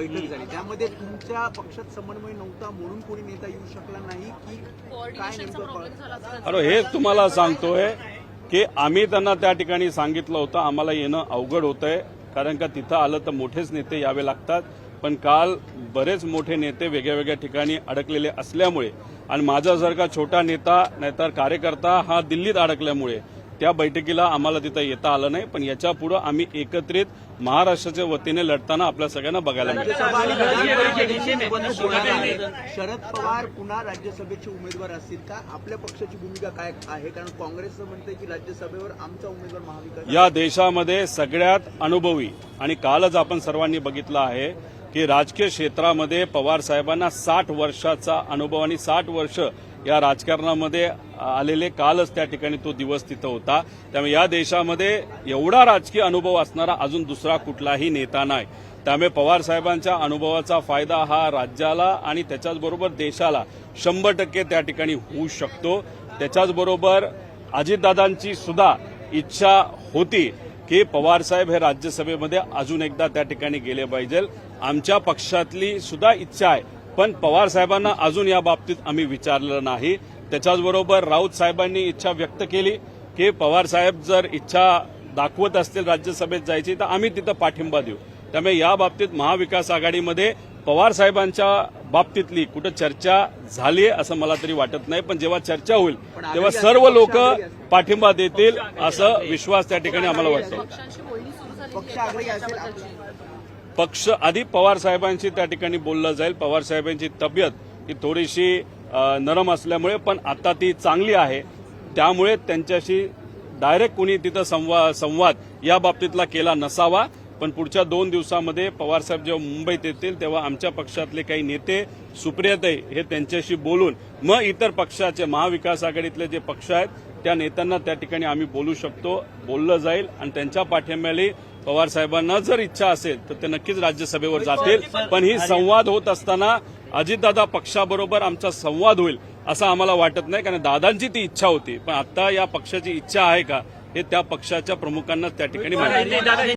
बैठक झाली त्यामध्ये तुमच्या पक्षात समन्वय नव्हता म्हणून कोणी नेता येऊ शकला नाही की काय नेमकं? अरे हे तुम्हाला सांगतोय की आम्ही त्यांना त्या ठिकाणी सांगितलं होतं आम्हाला येणं अवघड होतंय कारण का तिथं आलं तर मोठेच नेते यावे लागतात, पण काल बरेच मोठे नेते वेगळ्या वेगळ्या ठिकाणी अडकलेले असल्यामुळे आणि माझ्यासारखा छोटा नेता नाहीतर कार्यकर्ता हा दिल्लीत अडकल्यामुळे त्या बैठकीला आम्हाला तिथं येता आलं नाही. पण याच्या पुढे आम्ही एकत्रित महाराष्ट्राच्या वतीने लढताना आपल्या सगळ्यांना बघायला मिळेल. शरद पवार पुन्हा राज्यसभेचे उमेदवार असतील का? आपल्या पक्षाची भूमिका काय आहे? कारण काँग्रेसचं म्हणतंय की राज्यसभेवर आमचा उमेदवार महाविकास या देशामध्ये सगळ्यात अनुभवी आणि कालच आपण सर्वांनी बघितलं आहे की राजकीय क्षेत्रामध्ये पवार साहेबांना 60 वर्षाचा अनुभव आणि 60 वर्ष या राजकारणामध्ये आलेले कालच त्या ठिकाणी तो दिवस तिथं होता. त्यामुळे या देशामध्ये एवढा राजकीय अनुभव असणारा अजून दुसरा कुठलाही नेता नाही. त्यामुळे पवार साहेबांच्या अनुभवाचा फायदा हा राज्याला आणि त्याच्याचबरोबर देशाला 100% त्या ठिकाणी होऊ शकतो. त्याच्याचबरोबर अजितदादांची सुद्धा इच्छा होती की पवार साहेब हे राज्यसभेमध्ये अजून एकदा त्या ठिकाणी गेले पाहिजे. आमच्या पक्षातली सुद्धा इच्छा आहे, पण पवार साहेबांना अजून या बाबतीत आम्ही विचारलं नाही. त्याच्याचबरोबर राऊत साहेबांनी इच्छा व्यक्त केली की पवार साहेब जर इच्छा दाखवत असतील राज्यसभेत जायची तर आम्ही तिथं पाठिंबा देऊ. त्यामुळे या बाबतीत महाविकास आघाडीमध्ये पवार साहेबांच्या बाबतीतली कुठं चर्चा झाली असं मला तरी वाटत नाही, पण जेव्हा चर्चा होईल तेव्हा सर्व लोक पाठिंबा देतील असं विश्वास त्या ठिकाणी आम्हाला वाटतो. पक्ष आधी पवार साहेबांशी त्या ठिकाणी बोललं जाईल. पवार साहेबांची तब्येत ही थोडीशी नरम असल्यामुळे पण आता ती चांगली आहे, त्यामुळे त्यांच्याशी डायरेक्ट कुणी तिथं संवाद या बाबतीतला केला नसावा. पण पुढच्या 2 दिवसामध्ये पवार साहेब जेव्हा मुंबईत येतील तेव्हा आमच्या पक्षातले काही नेते सुप्रियाताई हे त्यांच्याशी बोलून मग इतर पक्षाचे महाविकास आघाडीतले जे पक्ष आहेत त्या नेत्यांना त्या ठिकाणी आम्ही बोलू शकतो, बोललं जाईल आणि त्यांच्या पाठिंब्याने पवार साहेबांना जर इच्छा असेल तर ते नक्कीच राज्यसभेवर जातील. पण ही संवाद होत असताना अजितदादा पक्षाबरोबर आमचा संवाद होईल असं आम्हाला वाटत नाही, कारण दादांची ती इच्छा होती. पण आता या पक्षाची इच्छा आहे का हे त्या पक्षाच्या प्रमुखांना त्या ठिकाणी माहिती.